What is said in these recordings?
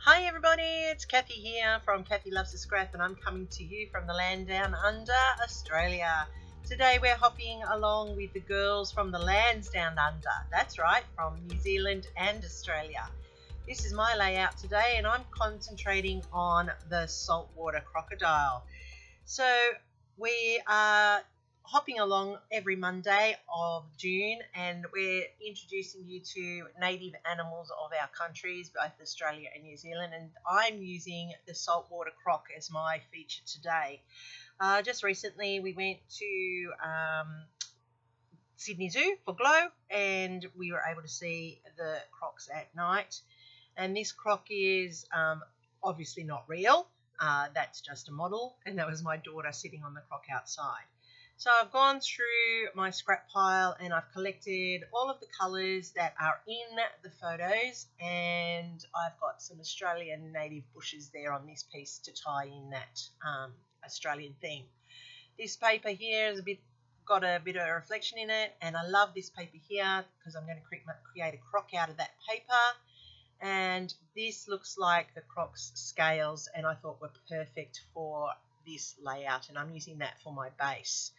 Hi everybody, it's Kathy here from Kathy Loves to Scrap, and I'm coming to you from the land down under, Australia. Today we're hopping along with the girls from the lands down under. That's right, from New Zealand and Australia. This is my layout today and I'm concentrating on the saltwater crocodile. So we are hopping along every Monday of June, and we're introducing you to native animals of our countries, both Australia and New Zealand, and I'm using the saltwater croc as my feature today. Just recently we went to Sydney Zoo for Glow, and we were able to see the crocs at night. And this croc is obviously not real. That's just a model, and that was my daughter sitting on the croc outside. So I've gone through my scrap pile and I've collected all of the colours that are in the photos, and I've got some Australian native bushes there on this piece to tie in that Australian theme. This paper here is got a bit of a reflection in it, and I love this paper here because I'm going to create a croc out of that paper. And this looks like the croc's scales, and I thought were perfect for this layout, and I'm using that for my base.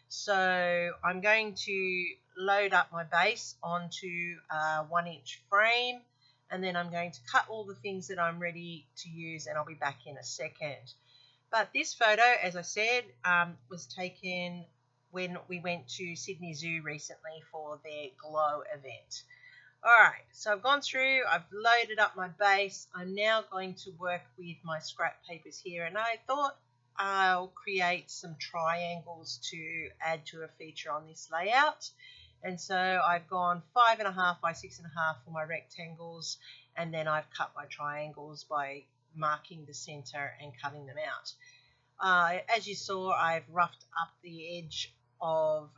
So I'm going to load up my base onto a 1-inch frame, and then I'm going to cut all the things that I'm ready to use, and I'll be back in a second. But this photo, as I said, was taken when we went to Sydney Zoo recently for their Glow event. Alright, so I've gone through, I've loaded up my base. I'm now going to work with my scrap papers here, and I thought I'll create some triangles to add to a feature on this layout. And so I've gone 5.5 by 6.5 for my rectangles, and then I've cut my triangles by marking the center and cutting them out. As you saw, I've roughed up the edge of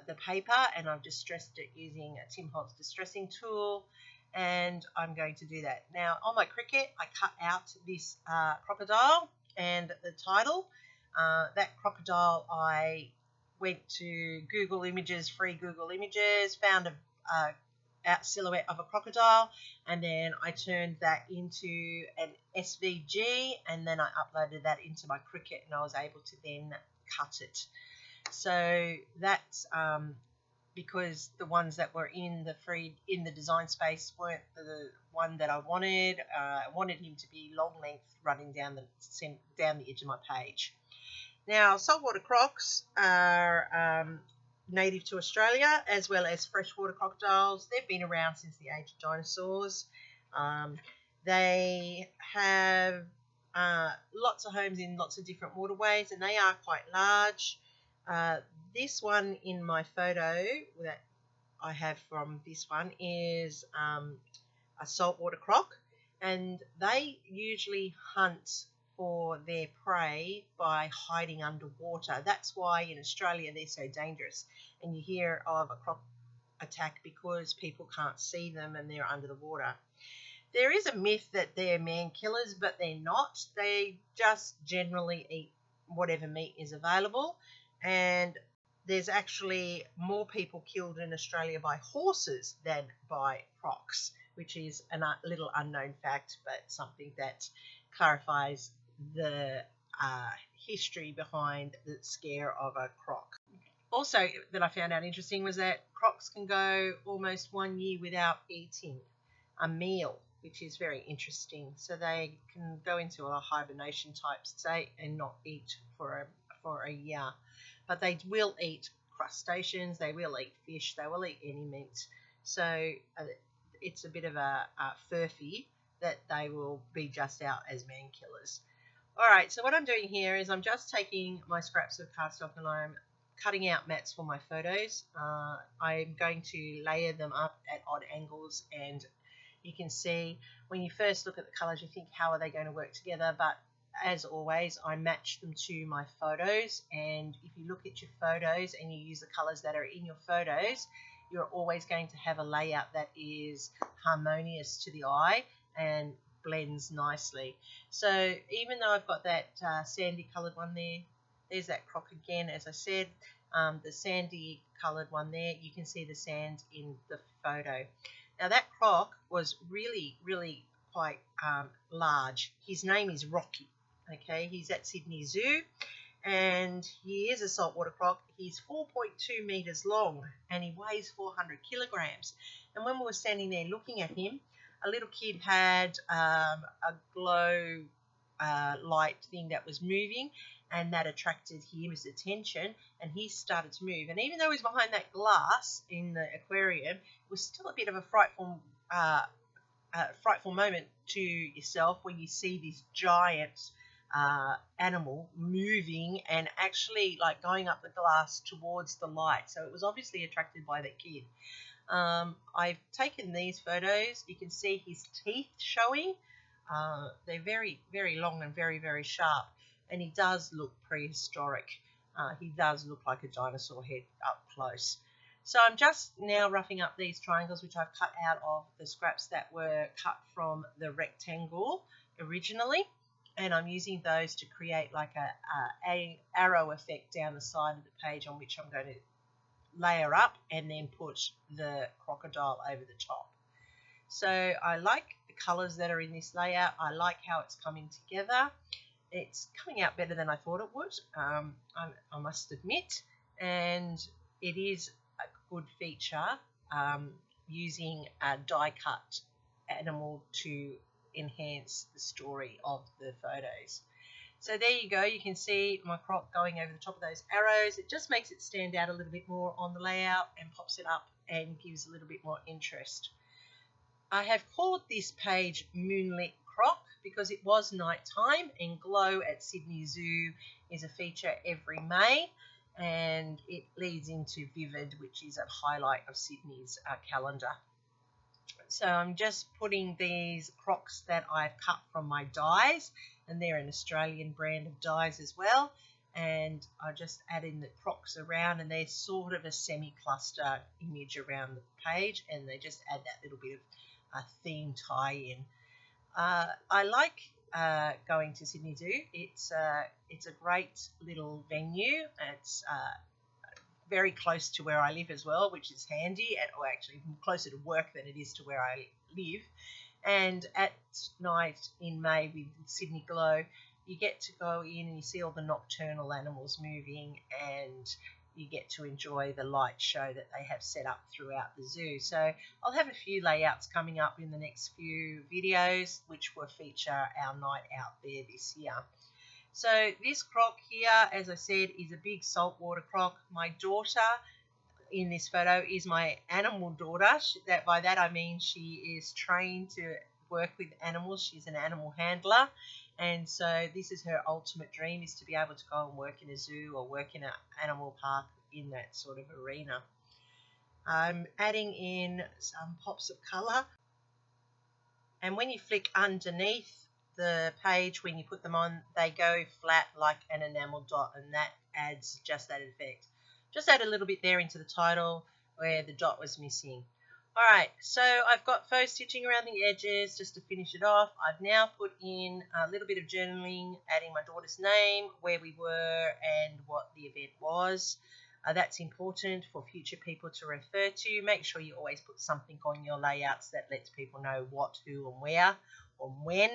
the paper, and I've distressed it using a Tim Holtz distressing tool, and I'm going to do that. Now on my Cricut, I cut out this crocodile and the title. That crocodile, I went to Google Images, free Google Images, found a silhouette of a crocodile, and then I turned that into an SVG, and then I uploaded that into my Cricut, and I was able to then cut it. So that's because the ones that were in the design space weren't the one that I wanted. I wanted him to be long length, running down the edge of my page. Now, saltwater crocs are native to Australia, as well as freshwater crocodiles. They've been around since the age of dinosaurs. They have lots of homes in lots of different waterways, and they are quite large. This one in my photo that I have from this one is a saltwater croc, and they usually hunt for their prey by hiding underwater. That's why in Australia they're so dangerous, and you hear of a croc attack because people can't see them and they're under the water. There is a myth that they're man killers, but they're not. They just generally eat whatever meat is available. And there's actually more people killed in Australia by horses than by crocs, which is a little unknown fact, but something that clarifies the history behind the scare of a croc. Also, that I found out interesting was that crocs can go almost 1 year without eating a meal, which is very interesting. So they can go into a hibernation type state and not eat for a year. But they will eat crustaceans, they will eat fish, they will eat any meat. So it's a bit of a furphy that they will be just out as man killers. Alright, so what I'm doing here is I'm just taking my scraps of cardstock and I'm cutting out mats for my photos. I'm going to layer them up at odd angles, and you can see when you first look at the colours you think, how are they going to work together? But as always, I match them to my photos, and if you look at your photos and you use the colours that are in your photos, you're always going to have a layout that is harmonious to the eye and blends nicely. So even though I've got that sandy coloured one there's that croc again, as I said, the sandy coloured one there, you can see the sand in the photo. Now that croc was really, really quite large. His name is Rocky. Okay, he's at Sydney Zoo, and he is a saltwater croc. He's 4.2 metres long, and he weighs 400 kilograms. And when we were standing there looking at him, a little kid had a glow light thing that was moving, and that attracted his attention, and he started to move. And even though he was behind that glass in the aquarium, it was still a bit of a frightful moment to yourself when you see this giant animal moving and actually like going up the glass towards the light. So it was obviously attracted by that kid. I've taken these photos. You can see his teeth showing. They're very, very long and very, very sharp, and he does look prehistoric. He does look like a dinosaur head up close. So I'm just now roughing up these triangles, which I've cut out of the scraps that were cut from the rectangle originally, and I'm using those to create like a arrow effect down the side of the page, on which I'm going to layer up and then put the crocodile over the top. So I like the colours that are in this layout. I like how it's coming together. It's coming out better than I thought it would, I must admit, and it is a good feature using a die cut animal to enhance the story of the photos. So there you go. You can see my croc going over the top of those arrows. It just makes it stand out a little bit more on the layout and pops it up and gives a little bit more interest. I have called this page Moonlit Croc because it was nighttime, and Glow at Sydney Zoo is a feature every May, and it leads into Vivid, which is a highlight of Sydney's calendar. So I'm just putting these crocs that I've cut from my dies, and they're an Australian brand of dies as well, and I just add in the crocs around, and they're sort of a semi-cluster image around the page, and they just add that little bit of a theme tie-in. I like going to Sydney Zoo. It's a great little venue. It's very close to where I live as well, which is handy, or actually closer to work than it is to where I live. And at night in May with Sydney Glow, you get to go in and you see all the nocturnal animals moving, and you get to enjoy the light show that they have set up throughout the zoo. So I'll have a few layouts coming up in the next few videos, which will feature our night out there this year. So this croc here, as I said, is a big saltwater croc. My daughter in this photo is my animal daughter. By that I mean she is trained to work with animals. She's an animal handler, and so this is her ultimate dream, is to be able to go and work in a zoo or work in an animal park in that sort of arena. I'm adding in some pops of colour, and when you flick underneath the page, when you put them on, they go flat like an enamel dot, and that adds just that effect. Just add a little bit there into the title where the dot was missing. Alright, so I've got faux stitching around the edges just to finish it off. I've now put in a little bit of journaling, adding my daughter's name, where we were and what the event was. That's important for future people to refer to. Make sure you always put something on your layouts that lets people know what, who and where or when,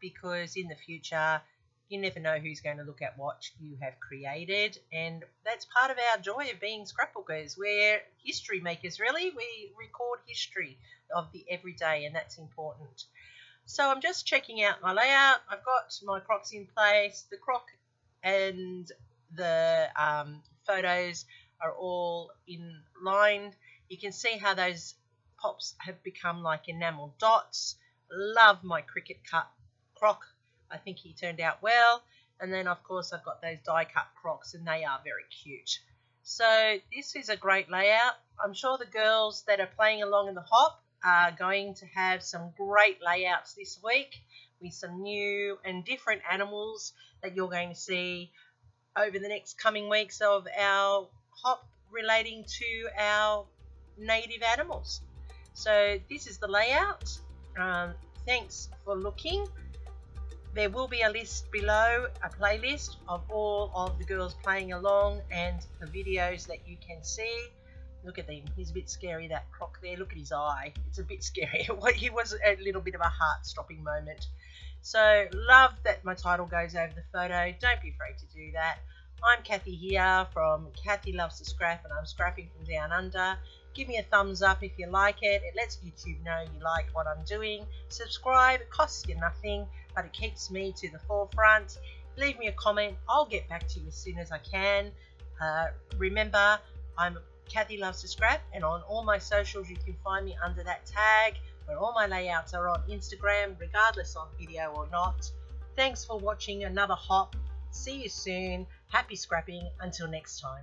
because in the future you never know who's going to look at what you have created, and that's part of our joy of being scrapbookers. We're history makers, really. We record history of the everyday, and that's important. So I'm just checking out my layout. I've got my crocs in place. The croc and the photos are all in line. You can see how those pops have become like enamel dots. Love my cricket cut croc. I think he turned out well. And then, of course, I've got those die-cut crocs, and they are very cute. So this is a great layout. I'm sure the girls that are playing along in the hop are going to have some great layouts this week with some new and different animals that you're going to see over the next coming weeks of our hop relating to our native animals. So this is the layout. Thanks for looking. There will be a list below, a playlist of all of the girls playing along and the videos that you can see. Look at him. He's a bit scary, that croc there. Look at his eye. It's a bit scary. He was a little bit of a heart-stopping moment. So love that my title goes over the photo. Don't be afraid to do that. I'm Kathy here from Kathy Loves to Scrap, and I'm scrapping from down under. Give me a thumbs up if you like it. It lets YouTube know you like what I'm doing. Subscribe. It costs you nothing, but it keeps me to the forefront. Leave me a comment. I'll get back to you as soon as I can. Remember, I'm Kathy Loves to Scrap, and on all my socials you can find me under that tag, where all my layouts are on Instagram, regardless of video or not. Thanks for watching another hop. See you soon. Happy scrapping. Until next time.